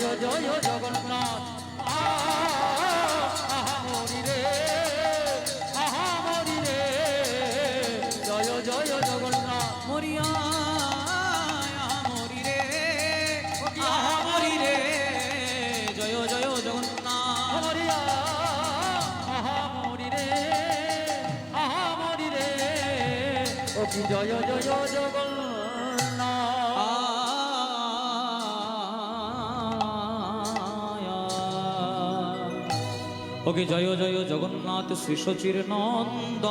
জয় জয় জগন্নাথ মরি রে মরি রে জয় জয় জগন্নাথ মরিয়া মরি রে মরি রে জয় জয় জগন্নাথ মরিয়া মরি রে মরি রে ও কি জয় জয় জগন্নাথ ওকে জয় জয় জগন্নাথ শ্রী সচির নন্দ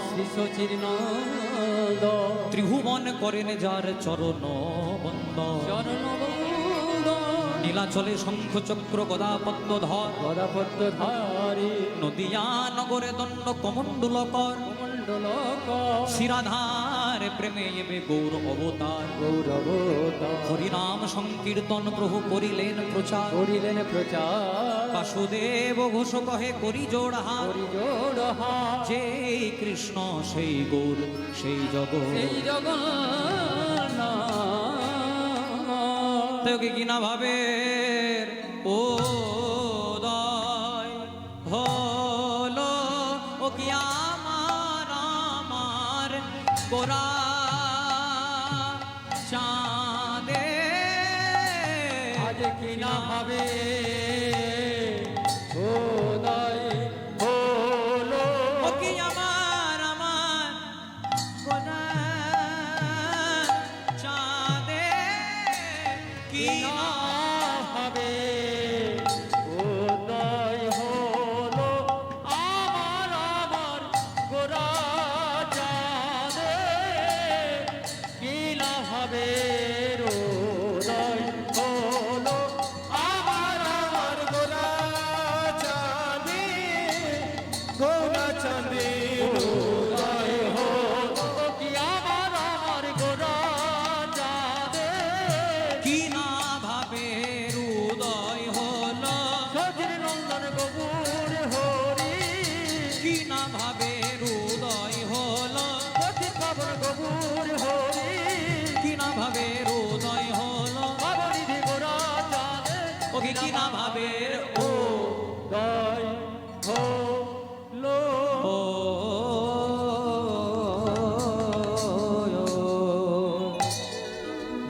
শ্রী সচির নন্দ ত্রিভুবন করেন যার চরণ বন্দ চরণ বন্দ নীলাচলে শঙ্খ চক্র গদা পদ্মধর গদাপদ্ম ধারি নদিয়া নগরে দণ্ড কমণ্ডল কর শিরাধার প্রেমে এবে গৌর অবতার গৌরবতা হরিনাম সংকীর্তন প্রভু করিলেন প্রচার করিলেন প্রচার বাসুদেব ঘোষ কহে করি জোড়হা করি জোড়হা যে কৃষ্ণ সেই গৌর সেই জগৎ সেই জগন্নাথ তোকে কিনা ভাবে ও দয় হলো ও কি আমার আমার গোরা চাঁদে আজ কি না হবে উদয় হলো ও কি আমার আমার গোরা চাঁদে কি না হবে উদয় হলো আমার আমার গোরা চাঁদে কি না হবে উদয় হলো আমার আমার গোরা চাঁদে গোরা চাঁদে উদয় হলো কি আমার আমার গোরা চাঁদে কি না ভাবে হৃদয় হলো সচির নন্দন গবুর হরি কি না ভাবে হৃদয় হলো সচির পাবন গবুর হরি কি না ভাবে হৃদয় হলো পাবনি দিগরা চাঁদে ওকে কি না ভাবে ও দয় হলো ও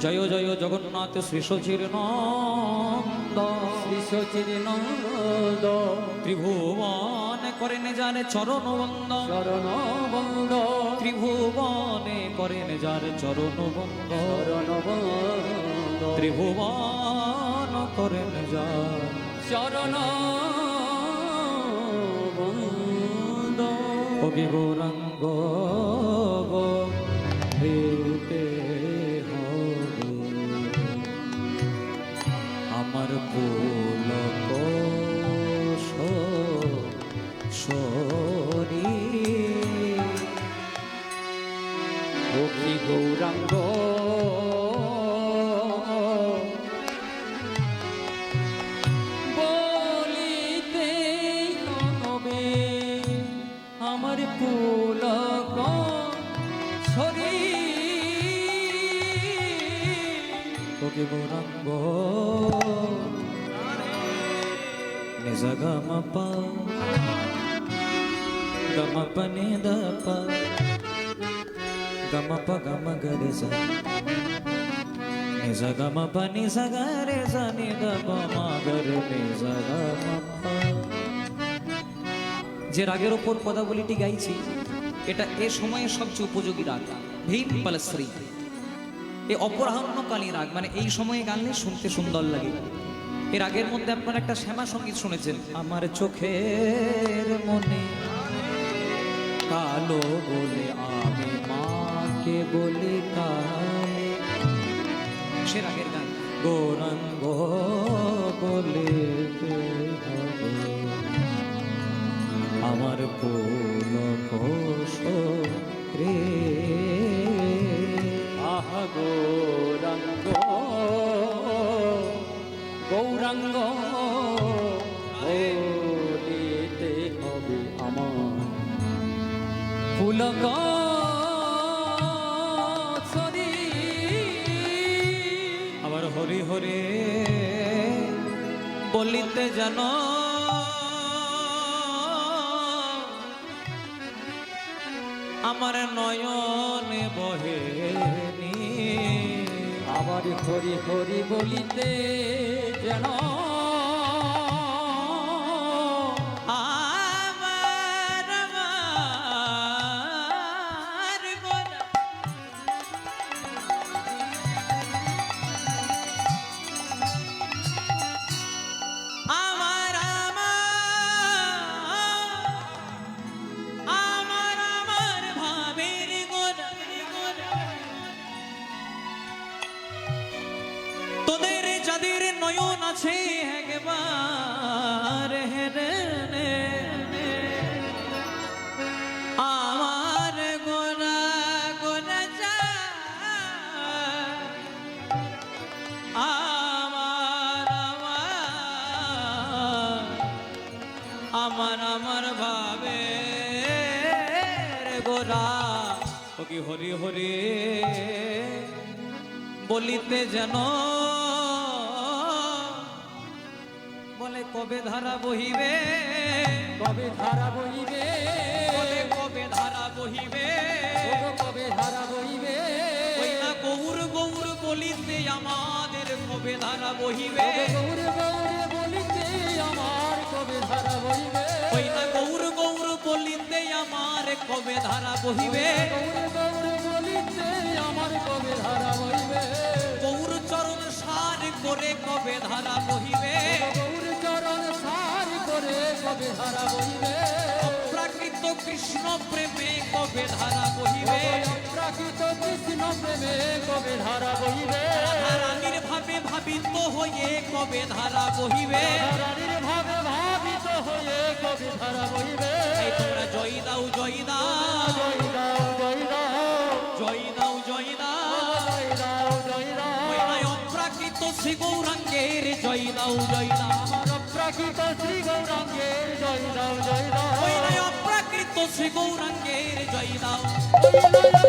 জয় জয় জগন্নাথ শ্রী সচির নন্দ শ্রী সচির নন্দ ত্রিভুবন করেন যার চরণ বন্দ চরণ বন্দ ত্রিভুবনে করেন যার চরণ বন্দ চরণ বন্দ ত্রিভুবন করেন যার চরণ বন্দ ওকে গৌরাঙ্গ হইতে হবে আমার পুলক শরী ও কি গৌরাঙ্গ বলিতে হবে আমার পুলক শরীর ওকে গৌরাঙ্গ নিজ গম পা গম পনে দপ গম প গম গরে ಸ নিজ গম প নিজ গরে ಸ নি দ প মা গরে নিজ গম প। যে রাগের ওপর পদাবলীটি গাইছি এটা এ সময়ে সবচেয়ে উপযোগী রাগ ভীম পালশ্রী। এই অপরাহ্নকালী রাগ মানে এই সময়ে গানলে শুনতে সুন্দর লাগে। এর আগের মধ্যে আপনারা একটা শ্যামা সঙ্গীত শুনেছেন, আমার চোখের মনে কালো বলে আমি মাকে বলি কালে, সে রাগের গান। গৌরাঙ্গ বলে হবে আমার পুলক রে আহা গৌরাঙ্গ গৌরাঙ্গ বলিতে হবে আমার পুলক আবার হরি হরে বলিতে জানো আমার নয়নে বহে আমার হরি হরি বলিতে যেন আমার গোরা আমার আমার ভাবের গোরা তোদের যাদের নয়ন আছে একবার হেরে নে আমার গোরা গোরা যা আমার ভাবে গোরা ও কি হরি হরি বলিতে যেন বলে কবে ধারা বহিবে কবে ধারা বইবে বলে কবে ধারা বহিবে কবে ধারা বইবে ওই না গৌর গৌর বলিতে আমাদের কবে ধারা বহিবে গৌর গৌর বলিতে আমার কবে ধারা বইবে ওই না গৌর গৌর বলিতে আমার কবে ধারা বহিবে গৌর গৌর বলিতে আমার কবে ধারা বইবে গৌর চরণ সার করে কবে ধারা বহিবে গৌর চরণ সার করে কবে ধারা বইবে অপ্রাকৃত কৃষ্ণ প্রেমে কবে ধারা বহিবে প্রাকৃত কৃষ্ণ প্রেমে কবে ধারা বইবে রানীর ভাবে ভাবিত হয়ে কবে ধারা বহিবে রানীর ভাবে ভাবিত হয়ে কবে ধারা বইবে এই তোমরা জয় দাও জয় দাও জয় দাও জয় দাও জয় দাও জয় দাও জয় দাও জয় দাও ওই নয় অপ্রাকৃত শ্রী গৌরাঙ্গের জয় দাও জয় দাও আমার প্রাকৃত শ্রী গৌরাঙ্গের জয় দাও জয় দাও ওই নয় অপ্রাকৃত শ্রী গৌরাঙ্গের জয় দাও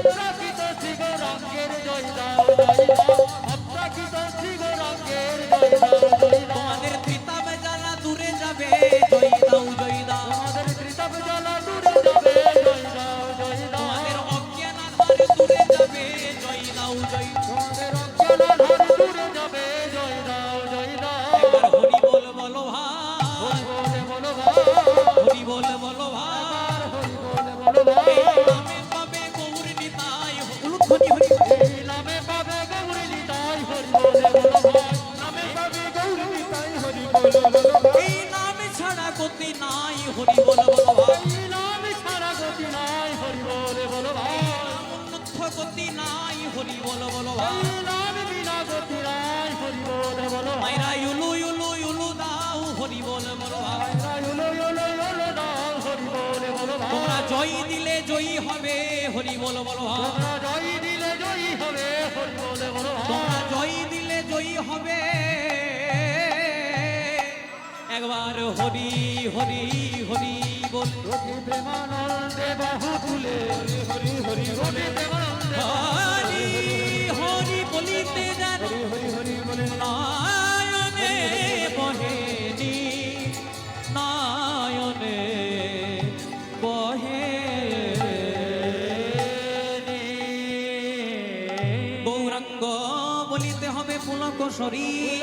প্রাকৃত শ্রী গৌরাঙ্গের জয় দাও জয় দাও অপ্রাকৃত শ্রী গৌরাঙ্গের জয় দাও জয় দাও তোমাদের ত্রিতাব জ্বালা দূরে যাবে জয় দাও জয় দাও আমাদের ত্রিতাপ জ্বালা দূরে যাবে জয় দাও জয় দাও তোমাদের অজ্ঞান আধার দূরে যাবে জয় দাও জয় দাও তোমাদের অজ্ঞানাধার দূরে যাবে জয় দাও জয় দাও একবার হরি বল বলো ভাই বলে বলো ভাই হরি বল বলো ভাই হরি বলে বলো ভাই নামে পাবে গৌর নিতাই উলুধ্বনি হরি এই নামে পাবে গৌরী নিতাই হরি বলে বলো ভাই নামে পাবে গৌরী নিতাই হরি বলে বলো ভাই এই নামে ছাড়া গতি নাই হরি বল বলো ভাই এই নামে ছাড়া গতি নাই হরি বলে বলো ভাই উন্নত গতি নাই হরি বল বলো ভাই এই নামে বিনা গতি নাই হরি বলে বলো ভাই মাইরা ইউলু ইউলু ইউলু দাও হরি বল বলো ভাই ইউলো ইউলো ইউলো দাও হরি বলে বলো ভাই তোমরা জয় দিলে জয়ী হবে হরি বল বলো ভাই তোমরা জয় দিলে জয়ী হবে হরি বলে বলো ভাই তোমরা জয় দিলে জয়ী হবে একবার হরি হরি হরি বল রতি প্রেমানন্দে বাহু তুলে হরি হরি বলে প্রেমানন্দে হরি হরি বলিতে যেন হরি হরি বলে নয়নে বহেনি নয়নে বহে গৌরাঙ্গ বলিতে হবে পুলক শরীর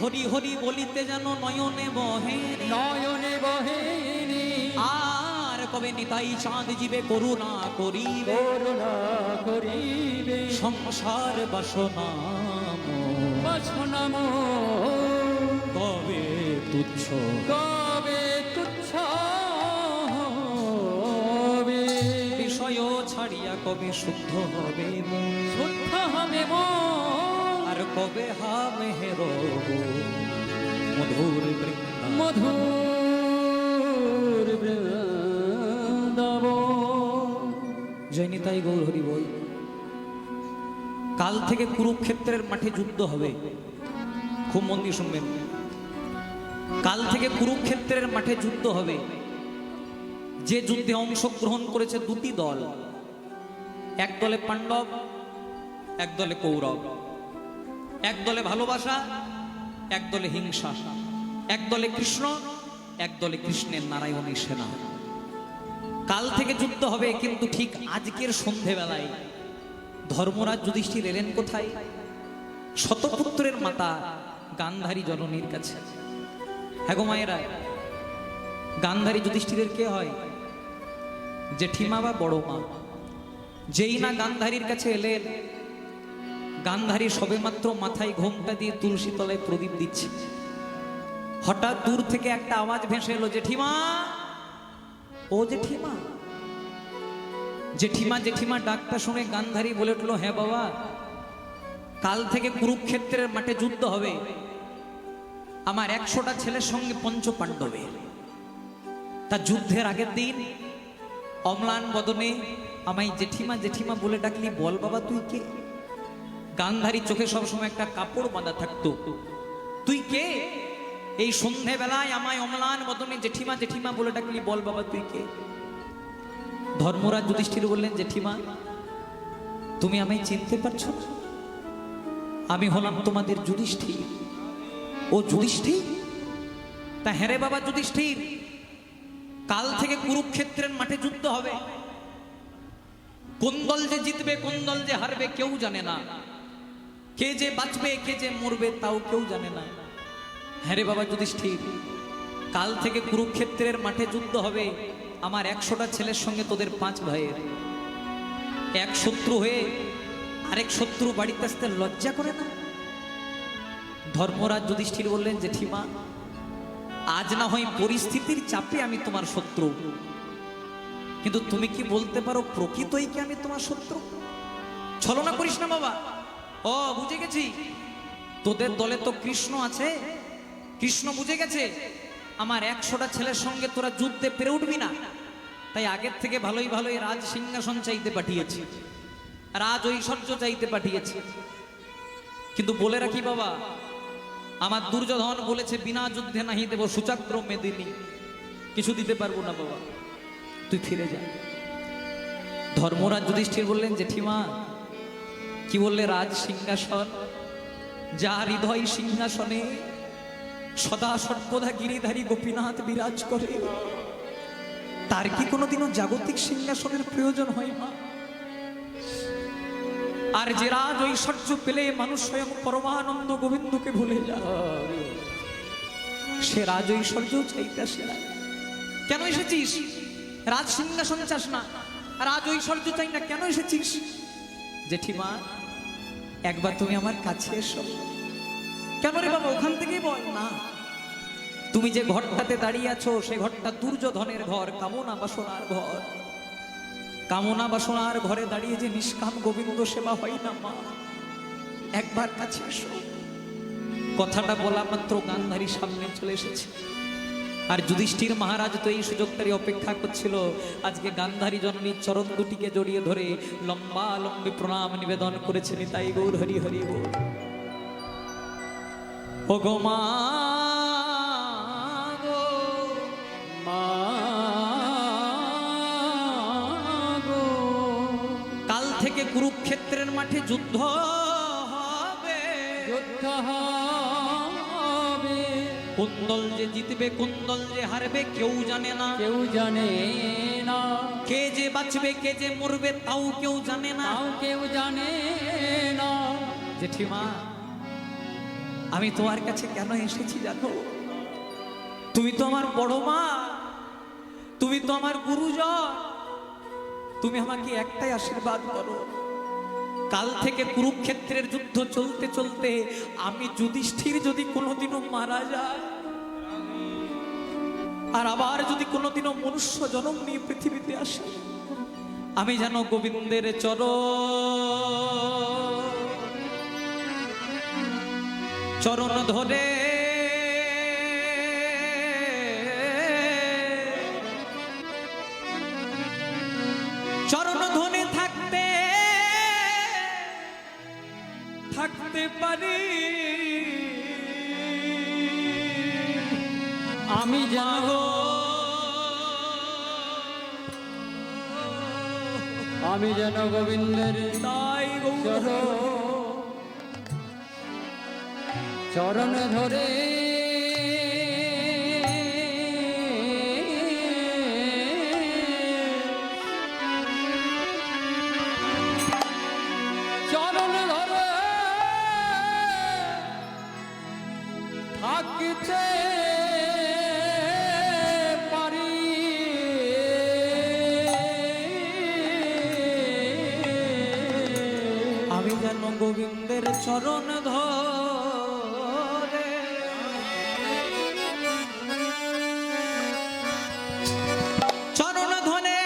হরি হরি বলিতে যেন নয়নে বহে নয়নে বহেনি আর কবে নিতাই চাঁদ জীবে করুণা করিবে করুণা করিবে সংসার বাসনা বাসনাম কবে তুচ্ছ কবে তুচ্ছ হবে বিষয় ছাড়িয়া কবে শুদ্ধ হবে মন শুদ্ধ হবে মন আর কবে হা মেহের মধুর বৃন্দা মধুর বৃন্দাবন জয় নিতাই গৌর হরি বল কাল থেকে কুরুক্ষেত্রের মাঠে যুদ্ধ হবে খুব মন দিয়ে শুনবেন কাল থেকে কুরুক্ষেত্রের মাঠে যুদ্ধ হবে যে যুদ্ধে অংশগ্রহণ করেছে দুটি দল এক দলে পাণ্ডব এক দলে কৌরব এক দলে ভালোবাসা, এক দলে হিংসা, এক দলে কৃষ্ণ, এক দলে কৃষ্ণের নারায়ণী সেনা। কাল থেকে যুদ্ধ হবে, কিন্তু ঠিক আজকের সন্ধেবেলায় ধর্মরাজ যুধিষ্ঠির এলেন কোথায়? শতপুত্রের মাতা গান্ধারী জননীর কাছে। হ্যাঁ গো মায়েরা, গান্ধারী যুধিষ্ঠিরের কে হয়? জেঠিমা বা বড় মা। যেই না গান্ধারীর কাছে এলেন, গান্ধারী সবেমাত্র মাথায় ঘোমটা দিয়ে তুলসী তলায় প্রদীপ দিচ্ছে, হঠাৎ দূর থেকে একটা আওয়াজ ভেসে এলো, জেঠিমা, ও জেঠিমা। জেঠিমা জেঠিমা ডাকটা শুনে গান্ধারী বলে উঠলো, হ্যাঁ বাবা, কাল থেকে কুরুক্ষেত্রের মাঠে যুদ্ধ হবে আমার 100টা ছেলের সঙ্গে পঞ্চ পাণ্ডবের। তা যুদ্ধের আগের দিন অম্লান বদনে আমায় জেঠিমা জেঠিমা বলে ডাকলি, বল বাবা তুই কে? গান্ধারী চোখে সবসময় একটা কাপড় বাঁধা থাকতো, তুই কে? এই সন্ধেবেলায় আমায় অম্লান বদনে জেঠিমা জেঠিমা বলে ডাকলি, বল বাবা তুই কে? ধর্মরাজ যুধিষ্ঠির বললেন, জেঠিমা তুমি আমায় চিনতে পারছো না? আমি হলাম তোমাদের যুধিষ্ঠির। ও যুধিষ্ঠির? তা হ্যাঁ রে বাবা যুধিষ্ঠির, কাল থেকে কুরুক্ষেত্রের মাঠে যুদ্ধ হবে, কোন দল যে জিতবে কোন দল যে হারবে কেউ জানে না, কে যে বাঁচবে কে যে মরবে তাও কেউ জানে না। হ্যাঁ রে বাবা যুধিষ্ঠির, কাল থেকে কুরুক্ষেত্রের মাঠে যুদ্ধ হবে আমার 100টা ছেলের সঙ্গে তোদের 5 ভাইয়ের। এক শত্রু হয়ে আরেক শত্রু বাড়িতে আসতে লজ্জা করে না? ধর্মরাজ যুধিষ্ঠির বললেন, জেঠিমা আজ না হয় পরিস্থিতির চাপে আমি তোমার শত্রু, কিন্তু তুমি কি বলতে পারো প্রকৃতই কি আমি তোমার শত্রু? ছলনা করিস না বাবা। ও বুঝে গেছি, তোদের দলে তো কৃষ্ণ আছে, কৃষ্ণ বুঝে গেছে আমার 100টা ছেলের সঙ্গে তোরা যুদ্ধে পেরে উঠবি না, তাই আগের থেকে ভালোই ভালোই রাজ সিংহাসন চাইতে পাঠিয়েছি, রাজ ঐশ্বর্য চাইতে পাঠিয়েছি। কিন্তু বলে রাখি বাবা, আমার দুর্যোধন বলেছে বিনা যুদ্ধে নাহি দেব সুচাগ্র মেদিনী, কিছু দিতে পারবো না বাবা, তুই ফিরে যা। ধর্মরাজ যুধিষ্ঠির বললেন, জেঠিমা কি বললে? রাজ সিংহাসন, যার হৃদয় সিংহাসনে সদা সর্বদা গিরিধারী গোপীনাথ বিরাজ করে, তার কি কোনোদিনও জাগতিক সিংহাসনের প্রয়োজন হয় না? আর যে রাজ ঐশ্বর্য পেলে মানুষ স্বয়ং পরমানন্দ গোবিন্দকে ভুলে যায়, সে রাজ ঐশ্বর্য চাইতে আসে না। কেন এসেছিস? রাজ সিংহাসন চাস না, রাজ ঐশ্বর্য চাই না, কেন এসেছিস? জেঠিমা একবার তুমি আমার কাছে এসো। কেন রে বাবা? ওখান থেকেই বল না। তুমি যে ঘরটাতে দাঁড়িয়ে আছো সে ঘরটা দুর্যোধনের ঘর, কামনা বাসনার ঘর। কামনা বাসনার ঘরে দাঁড়িয়ে যে নিষ্কাম গোবিন্দ সেবা হয় না মা, একবার কাছে এসো। কথাটা বলা মাত্র গান্ধারী সামনে চলে এসেছে, আর যুধিষ্ঠির মহারাজ তো এই সুযোগটারই অপেক্ষা করছিল। আজকে গান্ধারী জননীর চরণ দুটিকে জড়িয়ে ধরে লম্বা লম্বি প্রণাম নিবেদন করেছেন, তাই গৌর হরি হরি বল। ও গো মা গো, মা গো, কাল থেকে কুরুক্ষেত্রের মাঠে যুদ্ধ হবে, যুদ্ধ হবে, কোন দল যে জিতবে কোন দল যে হারবে কেউ জানে না, কেউ জানে না, কে যে বাঁচবে কে যে মরবে তাও কেউ জানে না, তাও কেউ জানে না। জেঠিমা আমি তোমার কাছে কেন এসেছি জানো? তুমি তো আমার বড় মা, তুমি তো আমার গুরুজন, তুমি আমাকে একটাই আশীর্বাদ করো, কাল থেকে কুরুক্ষেত্রের যুদ্ধ চলতে চলতে আমি যুধিষ্ঠির যদি কোনোদিনও মারা যায়, আর আবার যদি কোনোদিনও মনুষ্য জন্ম নিয়ে পৃথিবীতে আসে, আমি যেন গোবিন্দের চরণ ধরে চরণ ধরে থাকতে থাকতে পারি, আমি জানো, আমি যেন গোবিন্দের তাই চরণ চরণ ধরে চরণ ধরে থাকিতে পারি আমি যেন গোবিন্দের চরণ ধরে চরণ ধরে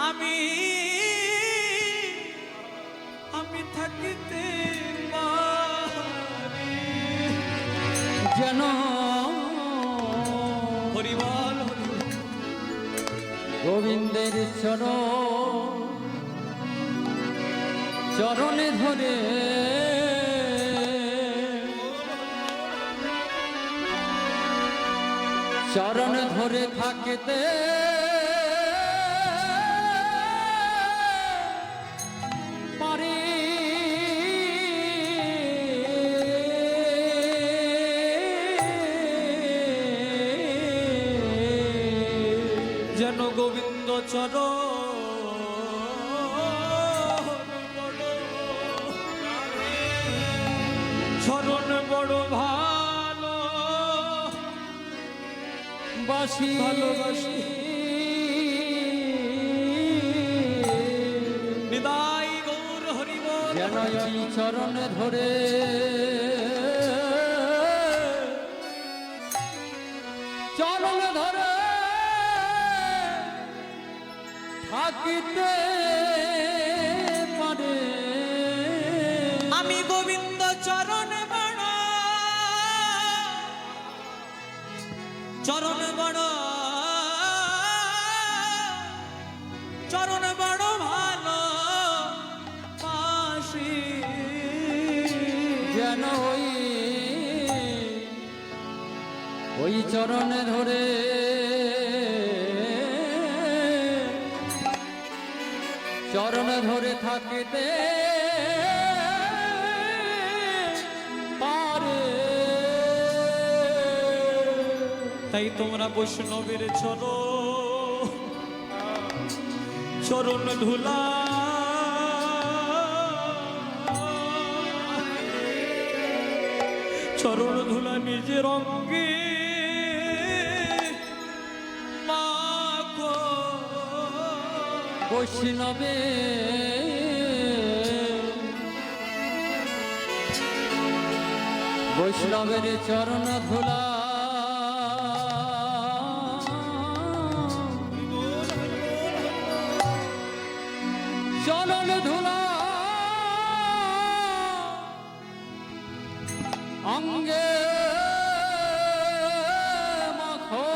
আমি আমি থাকিতে পারি। যেন হরিবল গোবিন্দের চরণে ধরে চরণ ধরে থাকিতে পারি। যেন গোবিন্দ চরণ চরণ বড় ভালো বাসি ভালোবাসি নিদাই গৌর হরিবল যেন এই চরণ ধরে চরণ ধরে থাকিতে পারে। আমি গোবিন্দ চরণ বড় চরণ বড় চরণ বড় ভালো বাসি যেন ওই চরণে ধরে চরণ ধরে থাকিতে পারে। তাই তোমরা বৈষ্ণবের চরণ ধুলা চরণ ধুলা নিজের অঙ্গে মাখো। বৈষ্ণবে বৈষ্ণবের চরণ ধুলা চরণ ধুলা অঙ্গে মাখো।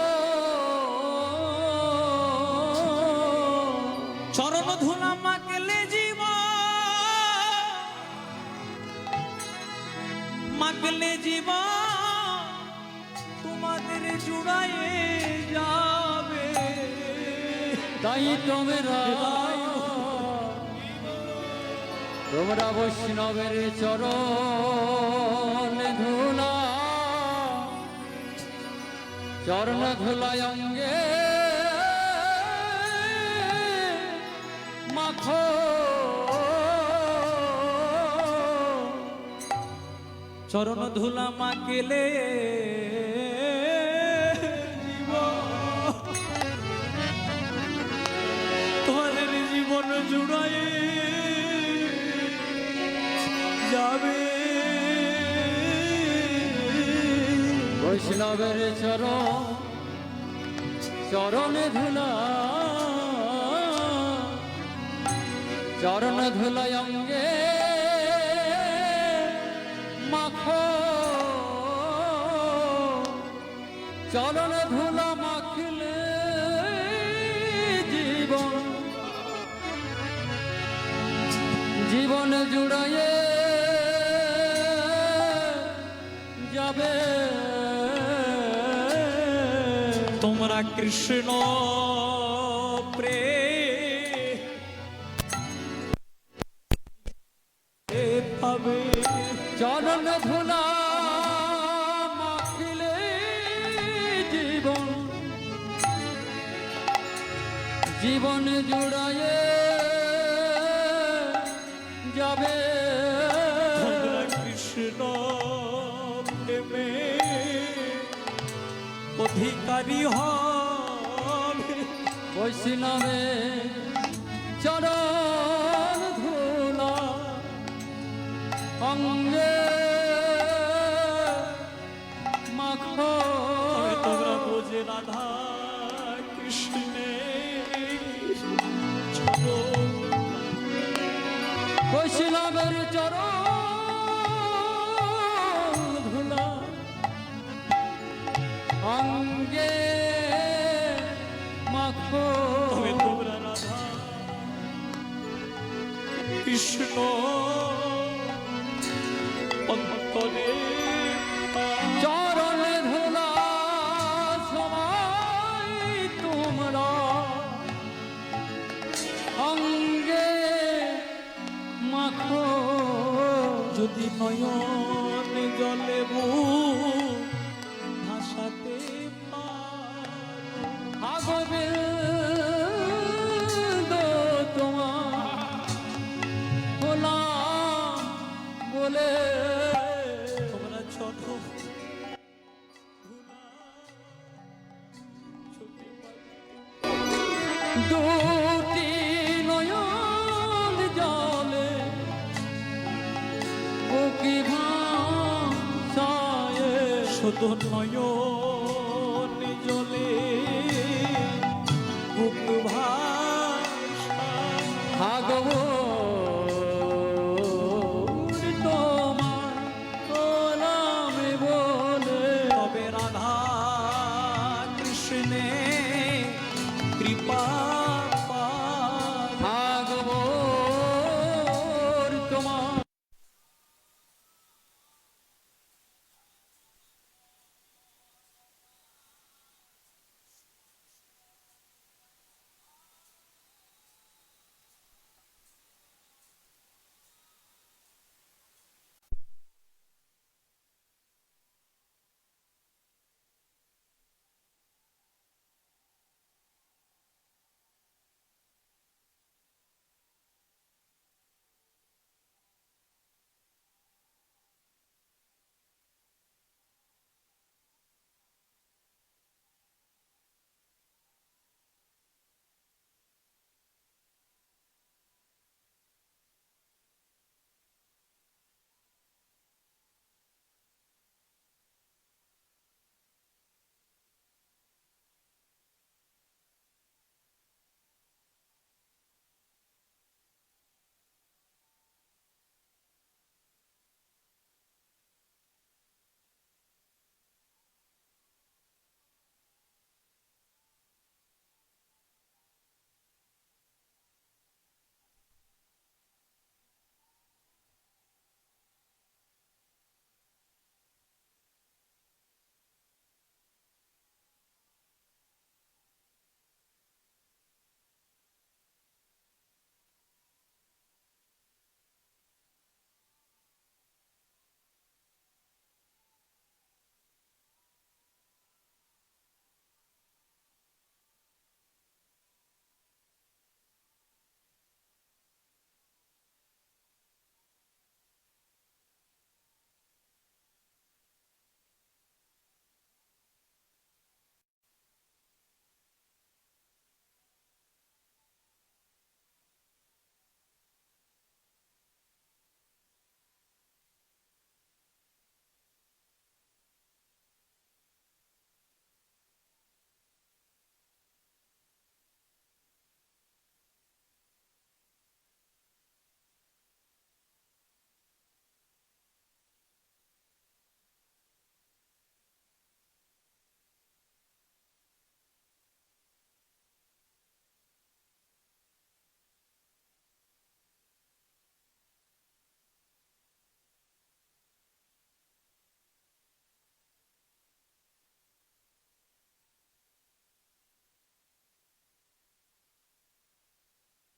চরণ ধুলা মাখলে জীব মাখলে জীব তোমাদের জুড়ায়ে যাবে। তাই তোমরা বৈষ্ণবের চরণ ধুলা চরণ ধুলায় অঙ্গে মাখো। চরণ ধুলা মাখলে জীব তোমাদের জীবন জুড়ায়ে যাবে। বৈষ্ণবের চরণে ধুলা চরণ ধুলায় অঙ্গে মাখো। চরণ ধুলা মাখলে জীবন জুড়ায়ে যাবে। তোমরা কৃষ্ণ প্রেম পাবে। ধুলা মাখিলে জীবন জীবন জুড়ায়ে যাবে কৃষ্ণ প্রেমে অধিকারী হবে বৈষ্ণবে চরণ ধুলা অঙ্গে মাখো তবে তোমরা বোঝে রাধা কৃষ্ণে বৈষ্ণবের চরণ ধুলা অঙ্গে মাখো তবে তোমরা রাধা কৃষ্ণ অন্তরে চরণে ধুলা সবাই তোমরা অঙ্গে মাখো যদি নয়ন জলে ভাসাতে গোবিন্দ তোমার গোলাম বলে তোমরা ছোট দুটি নয়ন জলে বুকি ভাসায় শুধু নয়ন জলে বুক ভাষা ভাগবত তোমার গোলামে বলে তবে রাধা কৃষ্ণে কৃপা